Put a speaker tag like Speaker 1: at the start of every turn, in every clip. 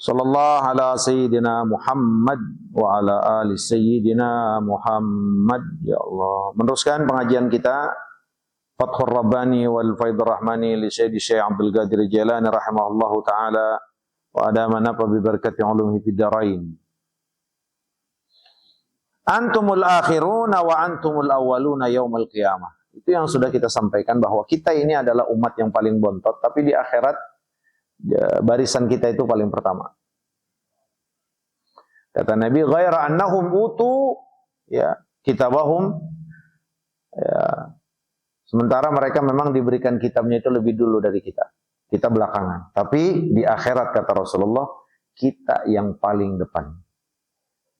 Speaker 1: Sallallahu ala sayyidina Muhammad wa ala ali sayyidina Muhammad. Ya Allah. Meneruskan pengajian kita Fathur Rabbani wal Faidur Rahmani li Sayyidi Syekh Abdul Qadir Jailani rahimahullahu taala wa adamana bi barakati ulumihi fid dharain. Antumul akhiruna wa antumul awwaluna yaumal qiyamah. Itu yang sudah kita sampaikan bahwa kita ini adalah umat yang paling bontot, tapi di akhirat barisan kita itu paling pertama. Kata Nabi, ghaira annahum utu ya kitabahum ya, sementara mereka memang diberikan kitabnya itu lebih dulu dari kita. Kita belakangan. Tapi di akhirat kata Rasulullah, kita yang paling depan.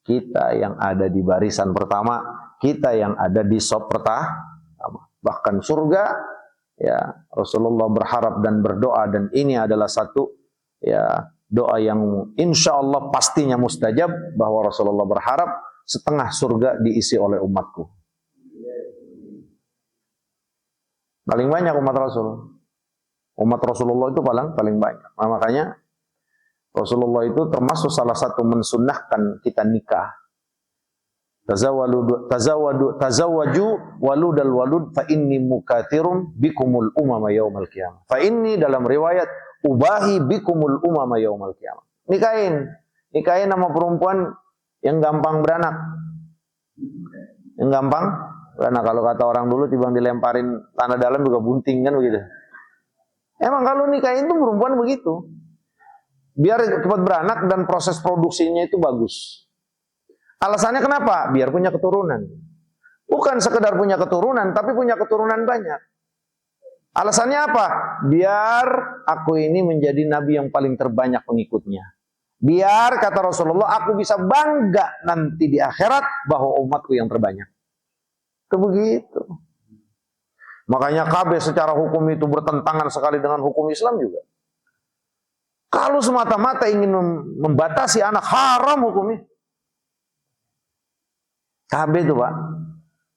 Speaker 1: Kita yang ada di barisan pertama, kita yang ada di sop pertama. Bahkan surga, ya Rasulullah berharap dan berdoa, dan ini adalah satu ya doa yang insya Allah pastinya mustajab, bahwa Rasulullah berharap setengah surga diisi oleh umatku. Paling banyak umat Rasul. Umat Rasulullah itu paling banyak. Nah, makanya Rasulullah itu termasuk salah satu mensunnahkan kita nikah. Tazawwaju waludal walud fa inni mukatsirum bikumul umama yaumal qiyamah. Fa inni dalam riwayat ubahi bikumul umama yaumal qiyamah. Nikahin sama perempuan yang gampang beranak. Yang gampang beranak, kalau kata orang dulu tibang dilemparin tanah dalam juga bunting kan begitu. Emang kalau nikahin itu perempuan begitu. Biar cepat beranak dan proses produksinya itu bagus. Alasannya kenapa? Biar punya keturunan. Bukan sekedar punya keturunan, tapi punya keturunan banyak. Alasannya apa? Biar aku ini menjadi nabi yang paling terbanyak pengikutnya. Biar, kata Rasulullah, aku bisa bangga nanti di akhirat bahwa umatku yang terbanyak. Itu begitu. Makanya KB secara hukum itu bertentangan sekali dengan hukum Islam juga. Kalau semata-mata ingin membatasi anak, haram hukumnya. KB itu Pak,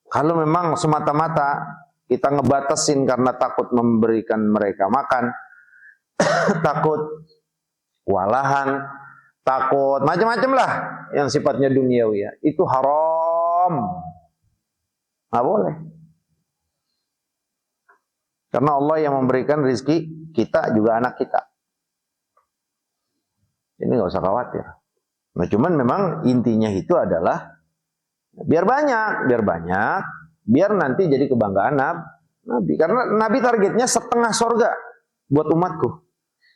Speaker 1: kalau memang semata-mata kita ngebatasin karena takut memberikan mereka makan, takut walahan, takut macam-macam lah yang sifatnya duniawi ya, itu haram, nggak boleh. Karena Allah yang memberikan rizki kita juga anak kita. Ini nggak usah khawatir. Nah cuman memang intinya itu adalah biar banyak, biar nanti jadi kebanggaan Nabi. Karena Nabi targetnya setengah sorga buat umatku.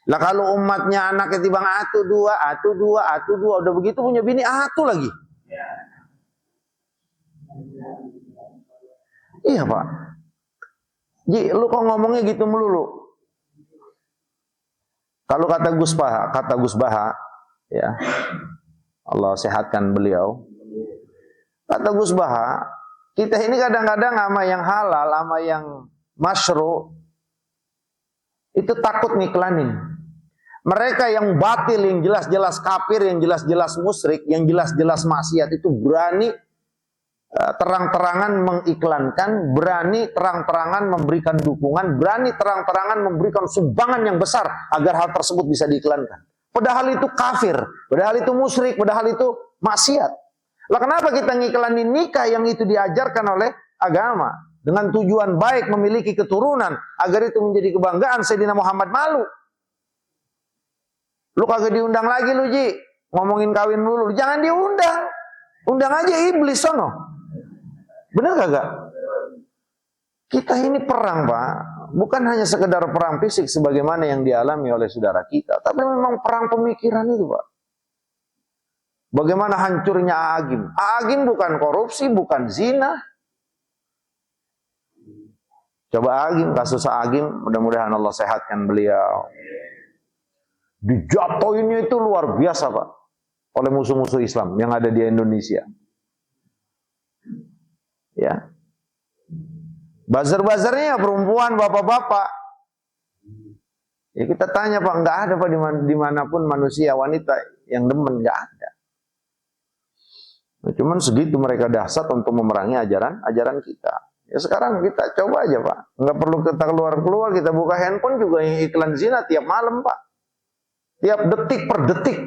Speaker 1: Lah kalau umatnya anaknya tibang atu dua, udah begitu punya bini atu lagi. Iya Pak. Ji, lu kok ngomongnya gitu melulu? Kalau kata Gus Baha, ya Allah sehatkan beliau. Kata Gus Baha, kita ini kadang-kadang sama yang halal, sama yang masyru, itu takut ngiklanin. Mereka yang batil, yang jelas-jelas kafir, yang jelas-jelas musyrik, yang jelas-jelas maksiat itu berani terang-terangan mengiklankan, berani terang-terangan memberikan dukungan, berani terang-terangan memberikan sumbangan yang besar agar hal tersebut bisa diiklankan. Padahal itu kafir, padahal itu musyrik, padahal itu maksiat. Lah kenapa kita ngiklanin nikah yang itu diajarkan oleh agama dengan tujuan baik memiliki keturunan agar itu menjadi kebanggaan Sayyidina Muhammad malu. Lu kagak diundang lagi lu Ji, ngomongin kawin dulu, jangan diundang. Undang aja iblis sono. Bener kagak? Kita ini perang Pak, bukan hanya sekedar perang fisik sebagaimana yang dialami oleh saudara kita, tapi memang perang pemikiran itu Pak. Bagaimana hancurnya Aagim? Aagim bukan korupsi, bukan zina. Coba Aagim, kasus Aagim, mudah-mudahan Allah sehatkan beliau. Dijatuhinnya itu luar biasa Pak, oleh musuh-musuh Islam yang ada di Indonesia. Ya, bazar-bazarnya perempuan, bapak-bapak. Ya kita tanya Pak, nggak ada Pak dimanapun manusia wanita yang demen, nggak ada. Nah, cuman segitu mereka dahsyat untuk memerangi ajaran kita. Ya sekarang kita coba aja Pak, nggak perlu kita keluar-keluar, kita buka handphone juga yang iklan zina tiap malam Pak. Tiap detik per detik.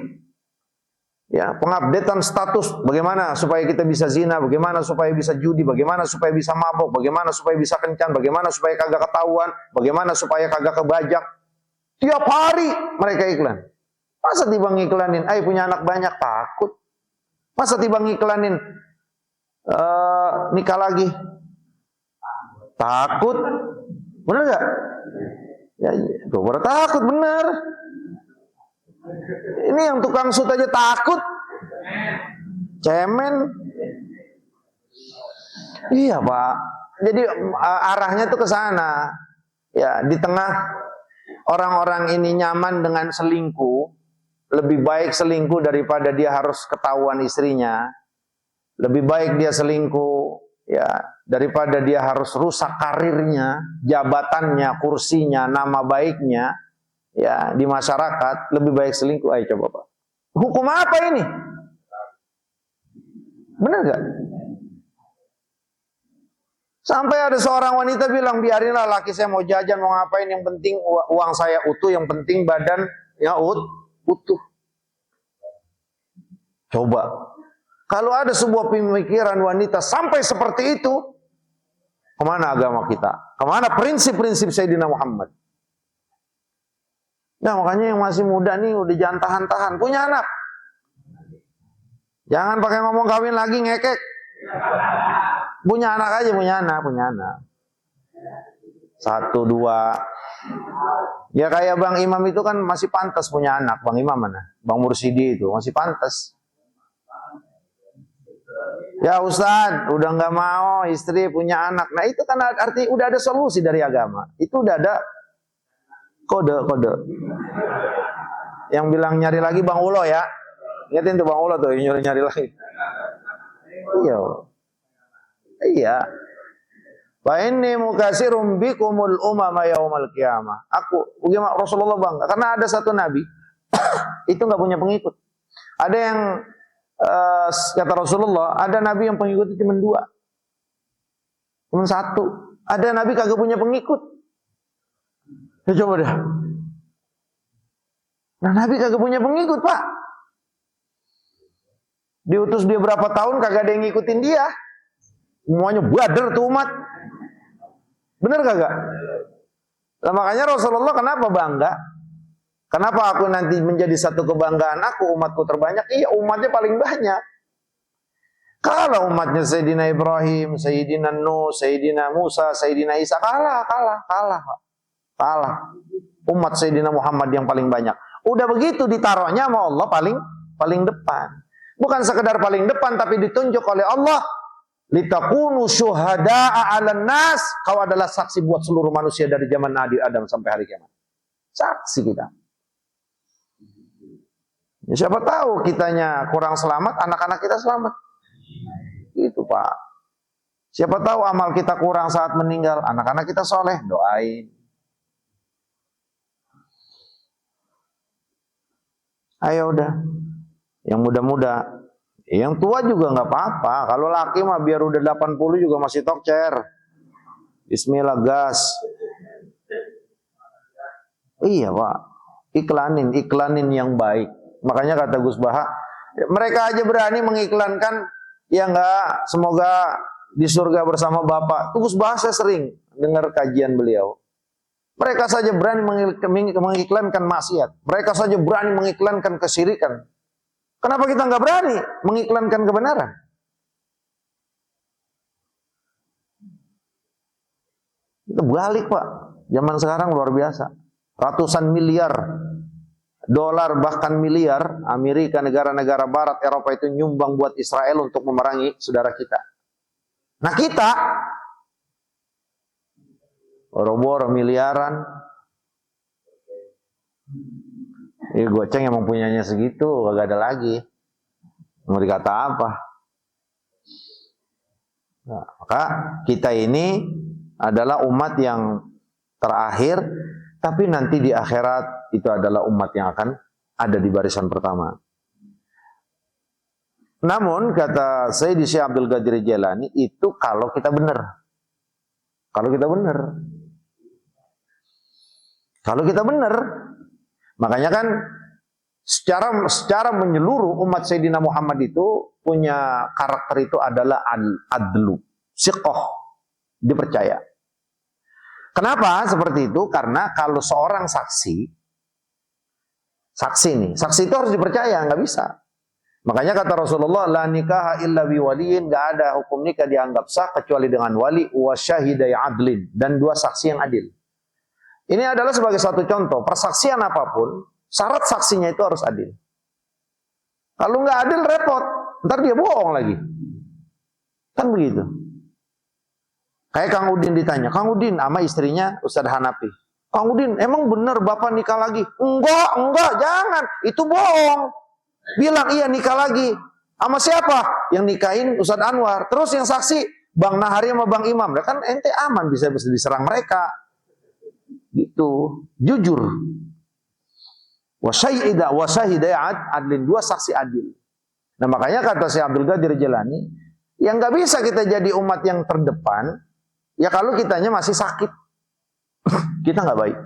Speaker 1: Ya, pengupdatean status, bagaimana supaya kita bisa zina, bagaimana supaya bisa judi, bagaimana supaya bisa mabok, bagaimana supaya bisa kencan, bagaimana supaya kagak ketahuan, bagaimana supaya kagak kebajak. Tiap hari mereka iklan. Masa tiba ngiklanin, punya anak banyak, takut. Masa tiba ngiklanin, nikah lagi, takut. Bener gak? Ya, tuh pada takut, bener. Ini yang tukang shoot aja takut. Cemen. Iya, Pak. Jadi arahnya tuh ke sana. Ya, di tengah orang-orang ini nyaman dengan selingkuh, lebih baik selingkuh daripada dia harus ketahuan istrinya. Lebih baik dia selingkuh ya daripada dia harus rusak karirnya, jabatannya, kursinya, nama baiknya. Ya, di masyarakat lebih baik selingkuh. Ayo coba Pak. Hukum apa ini? Benar gak? Sampai ada seorang wanita bilang, biarinlah laki saya mau jajan, mau ngapain, yang penting uang saya utuh, yang penting badan ya utuh. Coba. Kalau ada sebuah pemikiran wanita sampai seperti itu, kemana agama kita? Kemana prinsip-prinsip Sayyidina Muhammad? Nah, makanya yang masih muda nih udah jangan tahan-tahan. Punya anak. Jangan pakai ngomong kawin lagi, ngekek. Punya anak aja, punya anak. 1, 2. Ya kayak Bang Imam itu kan masih pantas punya anak. Bang Imam mana? Bang Mursidi itu masih pantas. Ya Ustaz, udah nggak mau istri punya anak. Nah itu kan arti udah ada solusi dari agama. Itu udah ada kode. Yang bilang nyari lagi Bang Ulo ya. Ingatin tuh Bang Ulo tuh nyari lagi. Iya. Wa inni mukatsirum bikumul umama yaumal qiyamah. Aku bagaimana Rasulullah bangga karena ada satu nabi itu enggak punya pengikut. Ada yang kata Rasulullah, ada nabi yang pengikutnya cuma 2. Cuma 1. Ada nabi kagak punya pengikut. Ya coba dah. Nah, nabi kagak punya pengikut, Pak. Diutus dia berapa tahun kagak ada yang ngikutin dia. Semuanya badar tuh umat. Bener kagak? Nah, makanya Rasulullah kenapa bangga? Kenapa aku nanti menjadi satu kebanggaan aku, umatku terbanyak? Iya, umatnya paling banyak. Kalau umatnya Sayyidina Ibrahim, Sayyidina Nuh, Sayyidina Musa, Sayyidina Isa, kalah. Umat Sayyidina Muhammad yang paling banyak. Udah begitu ditaruhnya sama Allah paling depan. Bukan sekedar paling depan, tapi ditunjuk oleh Allah. Litakunu syuhada'a 'alan nas. Kau adalah saksi buat seluruh manusia dari zaman Nabi Adam sampai hari kiamat. Saksi kita. Ya, siapa tahu kitanya kurang selamat, anak-anak kita selamat. Itu Pak. Siapa tahu amal kita kurang saat meninggal, anak-anak kita soleh, doain. Ayo udah. Yang muda-muda. Yang tua juga nggak apa-apa. Kalau laki mah biar udah 80 juga masih tokcer. Bismillah gas. Iya Pak. Iklanin yang baik. Makanya kata Gus Baha, mereka aja berani mengiklankan, ya enggak, semoga di surga bersama Bapak. Gus Baha saya sering dengar kajian beliau. Mereka saja berani mengiklankan maksiat. Mereka saja berani mengiklankan kesyirikan. Kenapa kita nggak berani mengiklankan kebenaran? Itu balik Pak. Zaman sekarang luar biasa. Ratusan miliar dolar bahkan miliar Amerika, negara-negara barat, Eropa itu nyumbang buat Israel untuk memerangi saudara kita. Nah kita boro-boro miliaran. Goceng emang punyanya segitu, gak ada lagi. Mau dikata apa? Nah, maka kita ini adalah umat yang terakhir, tapi nanti di akhirat itu adalah umat yang akan ada di barisan pertama. Namun kata Sayyidi Syekh Abdul Qadir Jailani, itu kalau kita benar. Kalau kita benar. Makanya kan secara menyeluruh umat Sayyidina Muhammad itu punya karakter itu adalah adlu, siqoh, dipercaya. Kenapa seperti itu? Karena kalau seorang saksi itu harus dipercaya, nggak bisa. Makanya kata Rasulullah, la nikaha illa biwaliyin, nggak ada hukum nikah dianggap sah kecuali dengan wali wa syahidai adlin, dan 2 saksi yang adil. Ini adalah sebagai satu contoh, persaksian apapun, syarat saksinya itu harus adil. Kalau nggak adil repot, ntar dia bohong lagi. Kan begitu. Kayak Kang Udin ditanya, Kang Udin sama istrinya Ustadz Hanafi. Kang Udin, emang benar Bapak nikah lagi? Enggak, jangan. Itu bohong. Bilang iya nikah lagi. Sama siapa? Yang nikahin Ustadz Anwar. Terus yang saksi Bang Nahari sama Bang Imam. Kan ente aman bisa diserang mereka. Gitu. Jujur. Wasyahidai adlin, 2 saksi adil. Nah makanya kata Syekh Abdul Qadir Jilani, yang nggak bisa kita jadi umat yang terdepan, ya kalau kitanya masih sakit. Kita nggak baik.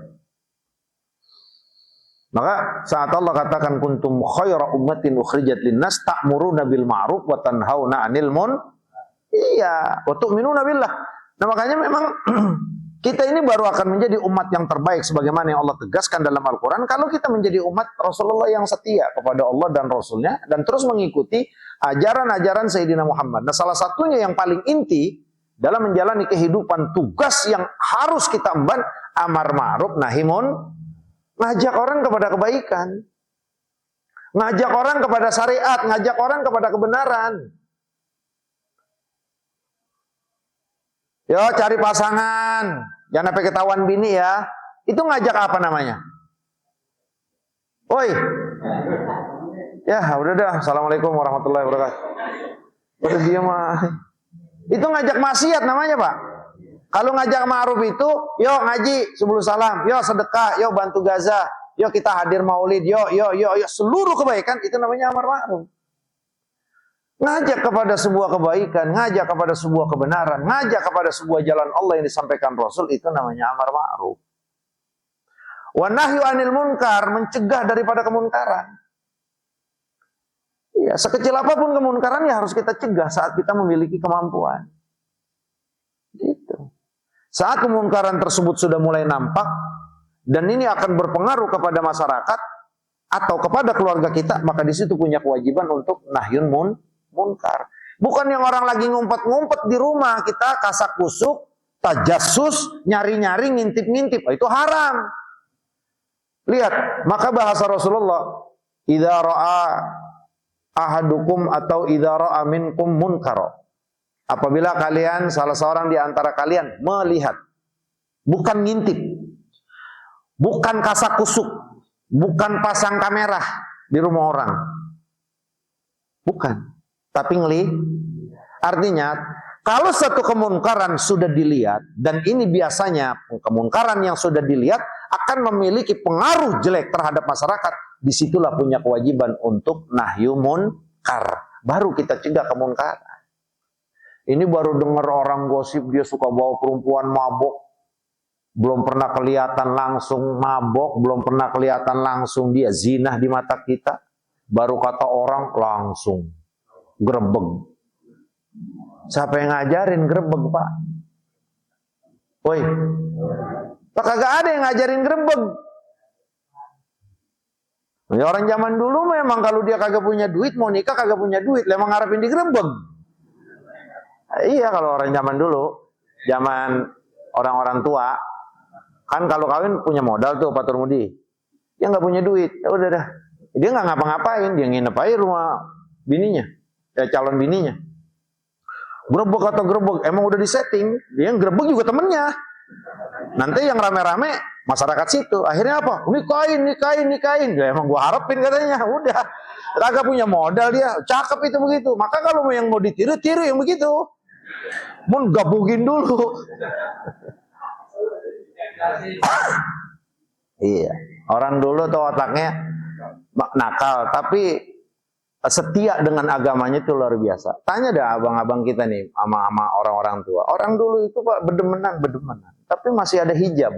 Speaker 1: Maka saat Allah katakan kuntum khayra ummatin ukhrijat linnas ta'muruna bil ma'ruf wa tanhauna 'anil munkar. Iya, wa tu'minuna billah. Nah makanya memang kita ini baru akan menjadi umat yang terbaik sebagaimana yang Allah tegaskan dalam Al-Quran kalau kita menjadi umat Rasulullah yang setia kepada Allah dan Rasulnya dan terus mengikuti ajaran-ajaran Sayyidina Muhammad. Nah salah satunya yang paling inti dalam menjalani kehidupan, tugas yang harus kita emban, amar ma'ruf nahi munkar, ngajak orang kepada kebaikan, ngajak orang kepada syariat, ngajak orang kepada kebenaran. Yo cari pasangan, jangan sampai ketahuan bini ya. Itu ngajak apa namanya? Oi. Ya udah dah. Assalamualaikum warahmatullahi wabarakatuh. Udah dia mah. Itu ngajak maksiat namanya Pak. Kalau ngajak ma'ruf itu, yo ngaji sebelum salam, yo sedekah, yo bantu Gaza, yo kita hadir maulid, yo seluruh kebaikan itu namanya amar ma'ruf. Ngajak kepada sebuah kebaikan, ngajak kepada sebuah kebenaran, ngajak kepada sebuah jalan Allah yang disampaikan Rasul, itu namanya amar ma'ruf. Wa nahyu 'anil munkar, mencegah daripada kemunkaran. Ya, sekecil apapun kemunkaran ya harus kita cegah saat kita memiliki kemampuan. Gitu. Saat kemunkaran tersebut sudah mulai nampak dan ini akan berpengaruh kepada masyarakat atau kepada keluarga kita, maka di situ punya kewajiban untuk nahyun munkar. Bukan yang orang lagi ngumpet-ngumpet di rumah, kita kasak kusuk, tajassus, nyari-nyari, ngintip-ngintip, itu haram. Lihat, maka bahasa Rasulullah, idza ra'a ahadukum atau idza ra'a minkum munkara. Apabila kalian, salah seorang di antara kalian melihat, bukan ngintip, bukan kasak kusuk, bukan pasang kamera di rumah orang, bukan, tapi artinya, kalau satu kemunkaran sudah dilihat, dan ini biasanya kemunkaran yang sudah dilihat akan memiliki pengaruh jelek terhadap masyarakat, disitulah punya kewajiban untuk nahyu munkar. Baru kita cegah kemunkaran. Ini baru dengar orang gosip dia suka bawa perempuan mabok, belum pernah kelihatan langsung mabok, belum pernah kelihatan langsung dia zina di mata kita, baru kata orang langsung grebeg. Siapa yang ngajarin grebeg Pak? Woi, Pak kagak ada yang ngajarin grebeg. Orang zaman dulu memang kalau dia kagak punya duit, mau nikah kagak punya duit, memang ngarepin digrebeg. Iya kalau orang zaman dulu, zaman orang-orang tua, kan kalau kawin punya modal tuh Pak Turmudi. Dia nggak punya duit, ya udah dah. Dia nggak ngapa-ngapain, dia nginep aja rumah bininya, calon bininya. Grebek atau grebek, emang udah disetting, dia yang grebek juga temennya. Nanti yang rame-rame masyarakat situ, akhirnya apa? Nikahin. Ya emang gua harapin katanya, udah. Kagak punya modal dia, cakep itu begitu. Maka kalau yang mau ditiru, tiru yang begitu. Mun gabungin dulu. Iya, orang dulu tuh otaknya nakal, tapi setia dengan agamanya itu luar biasa. Tanya deh abang-abang kita nih, sama orang-orang tua. Orang dulu itu Pak bedemenan. Tapi masih ada hijab.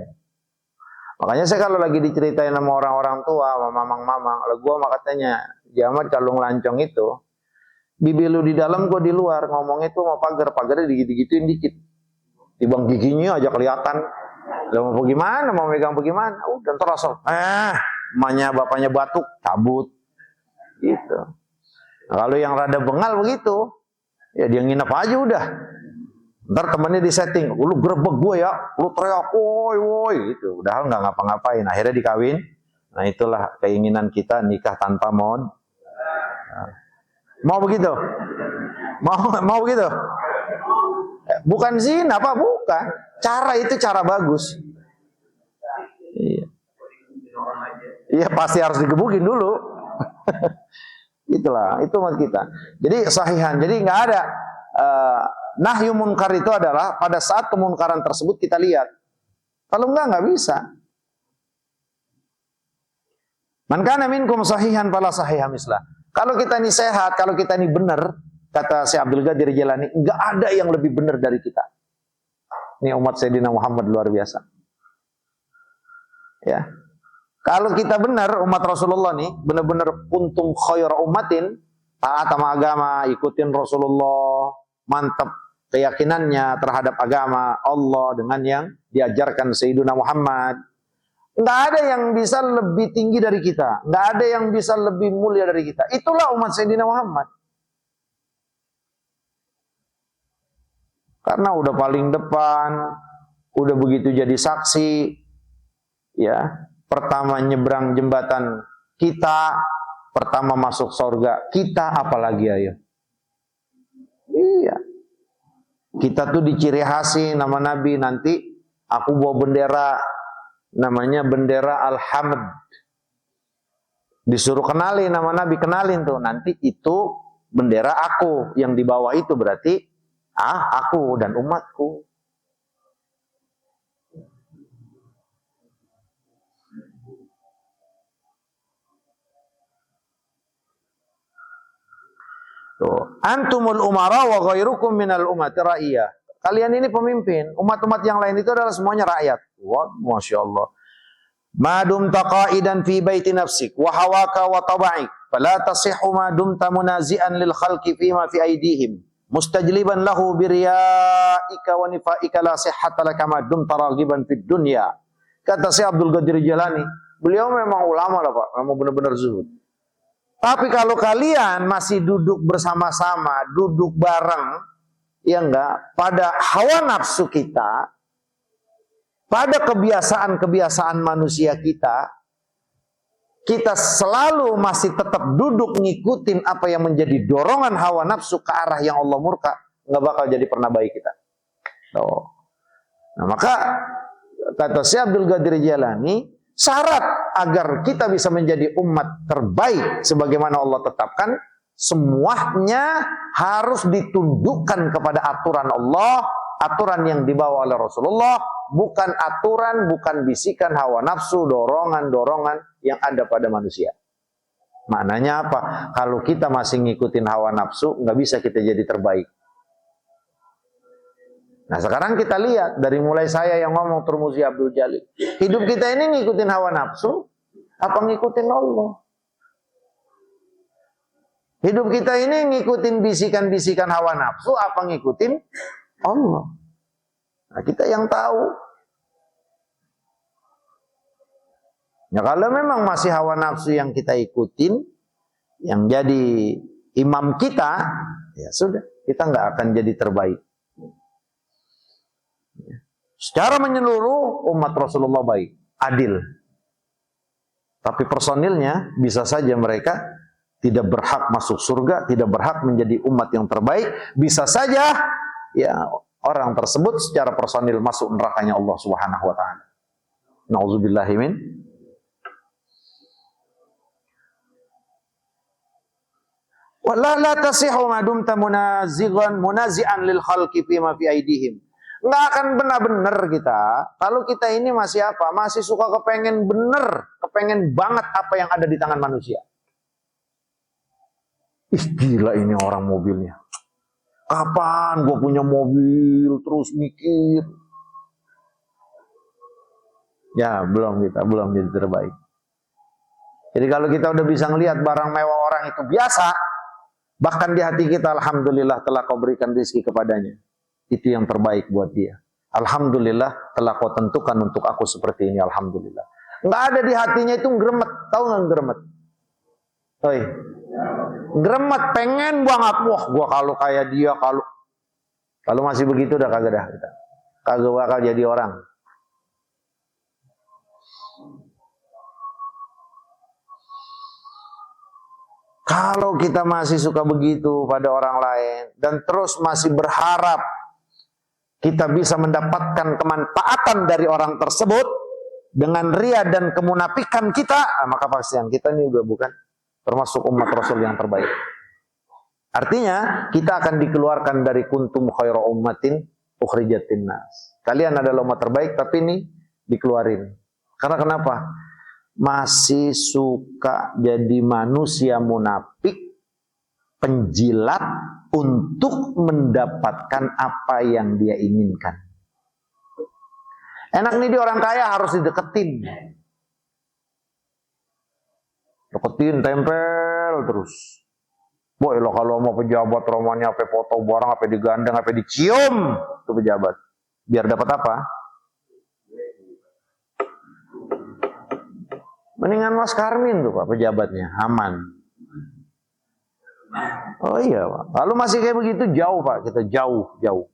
Speaker 1: Makanya saya kalau lagi diceritain sama orang-orang tua, sama mamang-mamang, kalau gue mah katanya, Jamat kalau ngelancong itu, bibi lu di dalam, gue di luar, ngomongnya tuh mau pagarnya digigit-gituin dikit. Tibang giginya aja kelihatan. Lo mau gimana, mau megang bagaimana? Udah ntar asal, emaknya bapaknya batuk, cabut. Gitu. Nah, kalau yang rada bengal begitu, ya dia nginep aja udah. Ntar temennya di setting, lu grebek gue ya, lu teriak, woi, gitu. Udah nggak ngapa-ngapain, akhirnya dikawin. Nah itulah keinginan kita, nikah tanpa mod. Nah, mau begitu? Mau begitu? Bukan zina, apa? Bukan. Cara itu cara bagus. Iya. Iya pasti harus digebukin dulu. Itulah, itu menurut kita. Jadi sahihan, jadi nggak ada. Nahyu munkar itu adalah pada saat kemunkaran tersebut kita lihat. Kalau nggak bisa. Man kana minkum sahihan fala sahiha mislah. Kalau kita ini sehat, kalau kita ini benar, kata Syekh Abdul Qadir Jailani, nggak ada yang lebih benar dari kita. Ini umat Sayyidina Muhammad luar biasa. Ya. Kalau kita benar umat Rasulullah nih, benar-benar kuntum khayra ummatin, taat sama agama, ikutin Rasulullah, mantap keyakinannya terhadap agama Allah dengan yang diajarkan Sayyidina Muhammad. Nggak ada yang bisa lebih tinggi dari kita, nggak ada yang bisa lebih mulia dari kita. Itulah umat Sayyidina Muhammad. Karena udah paling depan, udah begitu jadi saksi, ya. Pertama nyebrang jembatan kita, pertama masuk surga kita, apalagi ayo. Iya. Kita tuh diciri khasi nama Nabi, nanti aku bawa bendera, namanya bendera Al-Hamd. Disuruh kenalin nama Nabi, kenalin tuh, nanti itu bendera aku, yang di bawah itu berarti aku dan umatku. Tuh. Antumul umara wa ghairukum minal umati ra'iyah. Kalian ini pemimpin, umat-umat yang lain itu adalah semuanya rakyat. Wah, Masya Allah. Madum taqaidan fi baiti nafsik wa hawaka wa taba'ik fala tasihhu ma dumta munazi'an lil khalqi fima fi aidihim mustajliban lahu biriya'ika wa nifa'ika la sihhata laka ma dumta raghiban fid dunya. Kata Syekh Abdul Qadir Jailani, beliau memang ulama lah Pak, memang benar-benar zuhud. Tapi kalau kalian masih duduk bersama-sama, duduk bareng, ya enggak, pada hawa nafsu kita, pada kebiasaan-kebiasaan manusia kita selalu masih tetap duduk ngikutin apa yang menjadi dorongan hawa nafsu ke arah yang Allah murka, nggak bakal jadi pernah baik kita. Tuh. Nah maka kata Syekh Abdul Qadir Jailani, syarat agar kita bisa menjadi umat terbaik sebagaimana Allah tetapkan, semuanya harus ditundukkan kepada aturan Allah, aturan yang dibawa oleh Rasulullah, bukan aturan, bukan bisikan hawa nafsu, dorongan-dorongan yang ada pada manusia. Maknanya apa? Kalau kita masih ngikutin hawa nafsu, nggak bisa kita jadi terbaik. Nah sekarang kita lihat, dari mulai saya yang ngomong Turmuzi Abdul Jalil, hidup kita ini ngikutin hawa nafsu, apa ngikutin Allah? Hidup kita ini ngikutin bisikan-bisikan hawa nafsu, apa ngikutin Allah? Nah kita yang tahu. Ya kalau memang masih hawa nafsu yang kita ikutin, yang jadi imam kita, ya sudah, kita nggak akan jadi terbaik. Secara menyeluruh umat Rasulullah baik, adil. Tapi personilnya bisa saja mereka tidak berhak masuk surga, tidak berhak menjadi umat yang terbaik. Bisa saja ya orang tersebut secara personil masuk nerakanya Allah Subhanahu wa taala. Nauzubillahi min. Wala la tasihu ma dumta munazi'an lil khalqi fima fi aidihim. Nggak akan benar-benar kita kalau kita ini masih apa? Masih suka kepengen bener, kepengen banget apa yang ada di tangan manusia. Ih gila ini orang mobilnya. Kapan gue punya mobil? Terus mikir. Ya, belum jadi terbaik. Jadi kalau kita udah bisa ngelihat barang mewah orang itu biasa, bahkan di hati kita, alhamdulillah telah kau berikan rezeki kepadanya. Itu yang terbaik buat dia. Alhamdulillah telah kau tentukan untuk aku seperti ini, alhamdulillah. Nggak ada di hatinya itu ngeremet, tahu nggak ngeremet? Oi, ngeremet pengen banget, wah gua kalau kayak dia, kalau masih begitu udah kagak dah kita. Kagak bakal jadi orang. Kalau kita masih suka begitu pada orang lain dan terus masih berharap kita bisa mendapatkan kemanfaatan dari orang tersebut dengan ria dan kemunafikan kita, maka pastian kita ini juga bukan termasuk umat Rasul yang terbaik. Artinya kita akan dikeluarkan dari kuntum khairu ummatin ukhrijatin nas. Kalian adalah umat terbaik, tapi ini dikeluarin. Karena kenapa? Masih suka jadi manusia munafik, penjilat untuk mendapatkan apa yang dia inginkan. Enak nih dia orang kaya harus dideketin. Deketin, tempel terus. Boy lo kalau mau pejabat romannya apa foto barang, apa digandeng, apa dicium tuh pejabat. Biar dapat apa? Mendingan Mas Karmin tuh Pak pejabatnya, aman. Oh iya Pak. Lalu masih kayak begitu jauh Pak, kita jauh.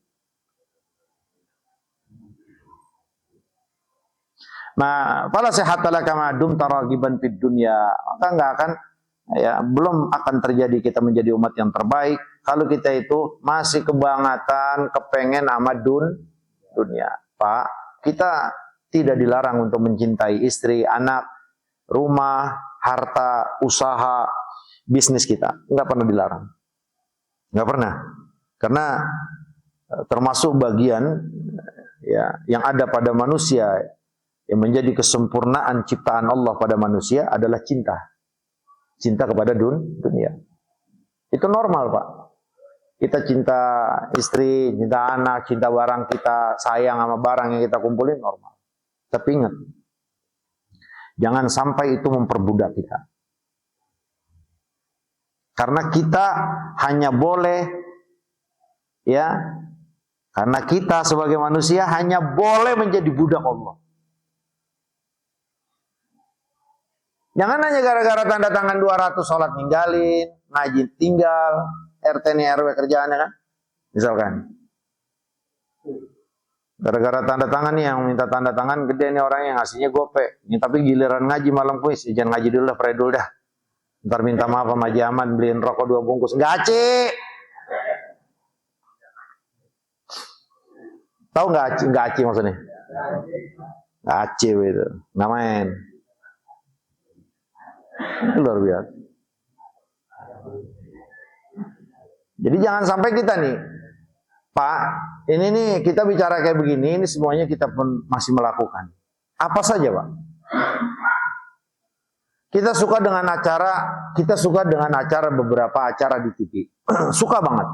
Speaker 1: Nah, fala sihhata laka ma dumta ragiban fid dunya. Maka enggak akan belum akan terjadi kita menjadi umat yang terbaik kalau kita itu masih kebangatan, kepengen sama dunia. Pak, kita tidak dilarang untuk mencintai istri, anak, rumah, harta, usaha, bisnis kita. Enggak pernah dilarang. Enggak pernah. Karena termasuk bagian yang ada pada manusia yang menjadi kesempurnaan ciptaan Allah pada manusia adalah cinta. Cinta kepada dunia. Itu normal, Pak. Kita cinta istri, cinta anak, cinta barang kita, sayang sama barang yang kita kumpulin normal. Tapi ingat, jangan sampai itu memperbudak kita. Karena kita hanya boleh karena kita sebagai manusia hanya boleh menjadi budak Allah. Jangan hanya gara-gara tanda tangan 200 sholat ninggalin, ngaji tinggal, RT nih RW kerjaannya kan. Misalkan. Gara-gara tanda tangan nih yang minta tanda tangan gede nih orang yang ngasihnya gope. Ini tapi giliran ngaji malam kuis, jangan ngaji dulu lah, pray dulu dah. Ntar minta maaf sama Haji Aman beliin rokok 2 bungkus. Gaci. Tahu nggak gaci maksudnya? Gaci itu. Nggak main. Luar biasa. Jadi jangan sampai kita nih, Pak, ini nih kita bicara kayak begini, ini semuanya kita pun masih melakukan. Apa saja, Pak? Kita suka dengan acara beberapa acara di TV. Suka banget.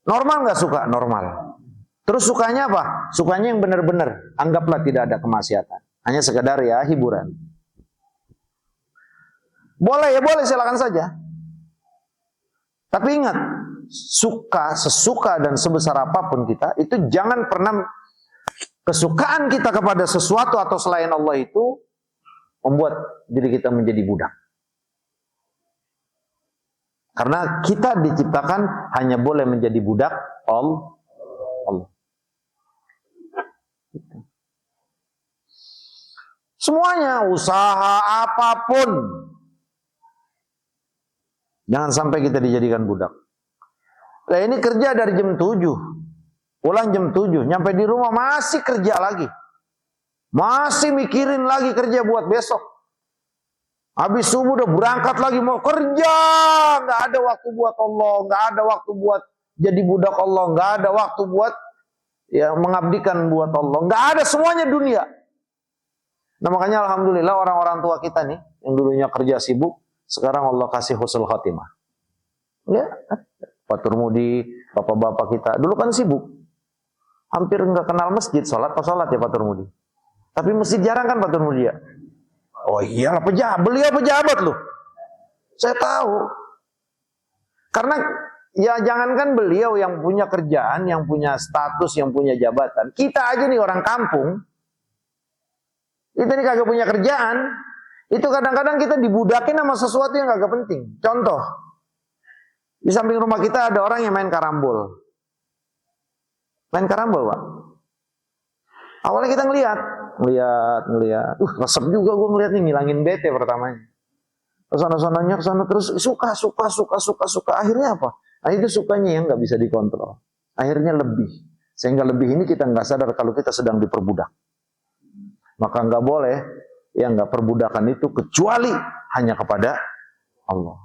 Speaker 1: Normal nggak suka? Normal. Terus sukanya apa? Sukanya yang benar-benar. Anggaplah tidak ada kemaksiatan. Hanya sekedar hiburan. Boleh boleh silakan saja. Tapi ingat, sesuka dan sebesar apapun kita, itu jangan pernah kesukaan kita kepada sesuatu atau selain Allah itu membuat diri kita menjadi budak. Karena kita diciptakan hanya boleh menjadi budak Allah. Semuanya, usaha apapun, jangan sampai kita dijadikan budak. Nah ini kerja dari jam 7, pulang jam 7, nyampe di rumah masih kerja lagi. Masih mikirin lagi kerja buat besok. Habis subuh udah berangkat lagi mau kerja. Nggak ada waktu buat Allah, nggak ada waktu buat jadi budak Allah, nggak ada waktu buat mengabdikan buat Allah. Nggak ada, semuanya dunia. Nah makanya alhamdulillah orang-orang tua kita nih, yang dulunya kerja sibuk, sekarang Allah kasih husnul khatimah. Ya, Pak Turmudi, bapak-bapak kita dulu kan sibuk, hampir nggak kenal masjid, sholat ya Pak Turmudi. Tapi masjid jarang kan Pak Tun Mulia? Oh iyalah pejabat, beliau pejabat loh. Saya tahu. Karena ya jangankan beliau yang punya kerjaan, yang punya status, yang punya jabatan. Kita aja nih orang kampung, kita nih kagak punya kerjaan. Itu kadang-kadang kita dibudakin sama sesuatu yang kagak penting. Contoh, di samping rumah kita ada orang yang main karambol. Main karambol, Pak. Awalnya kita ngeliat. Resep juga gue ngeliat nih, ngilangin bete pertamanya. Kesana-sananya kesana terus suka. Akhirnya apa? Nah, itu sukanya yang nggak bisa dikontrol. Akhirnya lebih. Sehingga lebih ini kita nggak sadar kalau kita sedang diperbudak. Maka nggak boleh yang nggak perbudakan itu kecuali hanya kepada Allah.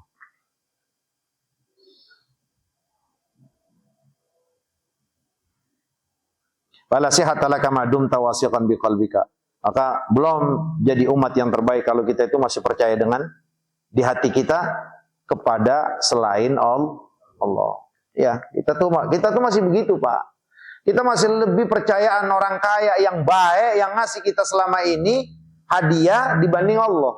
Speaker 1: Wala sihhata laka ma dumta wasiqan biqalbika. Maka belum jadi umat yang terbaik kalau kita itu masih percaya dengan di hati kita kepada selain Allah. Ya, kita tuh masih begitu, Pak. Kita masih lebih percayaan orang kaya yang baik yang ngasih kita selama ini hadiah dibanding Allah.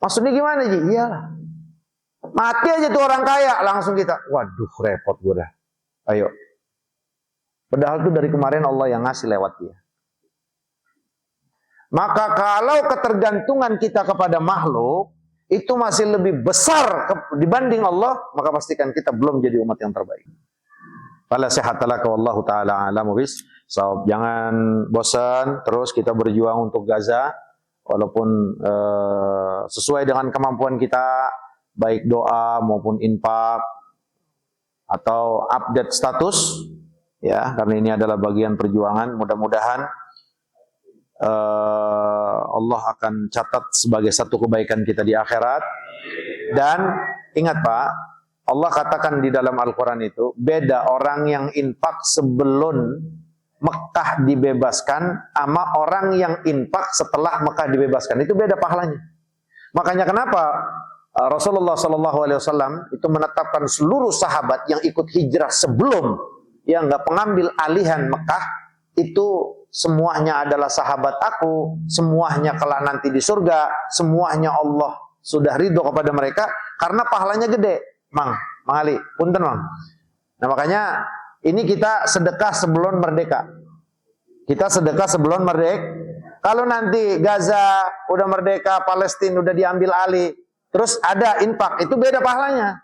Speaker 1: Maksudnya gimana, Ji? Iyalah. Mati aja tuh orang kaya, langsung kita, waduh repot gue dah. Ayo. Padahal itu dari kemarin Allah yang ngasih lewat dia. Maka kalau ketergantungan kita kepada makhluk itu masih lebih besar dibanding Allah, maka pastikan kita belum jadi umat yang terbaik. Fala sihhatalaka wallahu taala a'lamu bis. So, jangan bosan, terus kita berjuang untuk Gaza walaupun sesuai dengan kemampuan kita, baik doa maupun infak atau update status. Ya, karena ini adalah bagian perjuangan. Mudah-mudahan Allah akan catat sebagai satu kebaikan kita di akhirat. Dan ingat Pak, Allah katakan di dalam Al-Quran itu, beda orang yang infak sebelum Mekah dibebaskan sama orang yang infak setelah Mekah dibebaskan. Itu beda pahalanya. Makanya kenapa Rasulullah SAW itu menetapkan seluruh sahabat yang ikut hijrah sebelum yang nggak pengambil alihan Mekah itu semuanya adalah sahabat aku, semuanya kelak nanti di surga, semuanya Allah sudah ridho kepada mereka karena pahalanya gede, Mang Ali, punten Mang. Nah makanya ini kita sedekah sebelum merdeka. Kita sedekah sebelum merdeka. Kalau nanti Gaza udah merdeka, Palestina udah diambil alih, terus ada infak, itu beda pahalanya.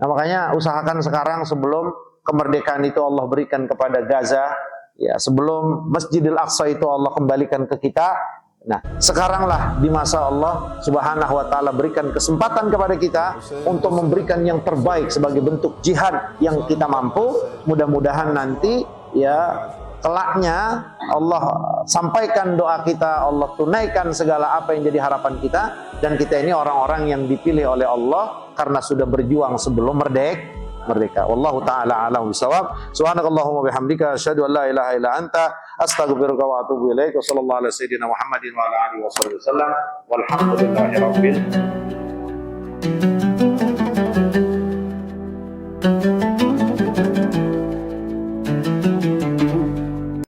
Speaker 1: Nah makanya usahakan sekarang sebelum kemerdekaan itu Allah berikan kepada Gaza, ya sebelum Masjidil Aqsa itu Allah kembalikan ke kita. Nah, sekaranglah di masa Allah Subhanahu wa taala berikan kesempatan kepada kita untuk memberikan yang terbaik sebagai bentuk jihad yang kita mampu. Mudah-mudahan nanti ya kelaknya Allah sampaikan doa kita, Allah tunaikan segala apa yang jadi harapan kita, dan kita ini orang-orang yang dipilih oleh Allah karena sudah berjuang sebelum merdeka. Wallahu taala a'lam bishawab. Subhanakallahumma bihamdika asyhadu an la ilaha illa anta astaghfiruka wa atubu ilaik. Wassallallahu ala sayyidina Muhammadin wa ala alihi wasallam. Walhamdulillahi rabbil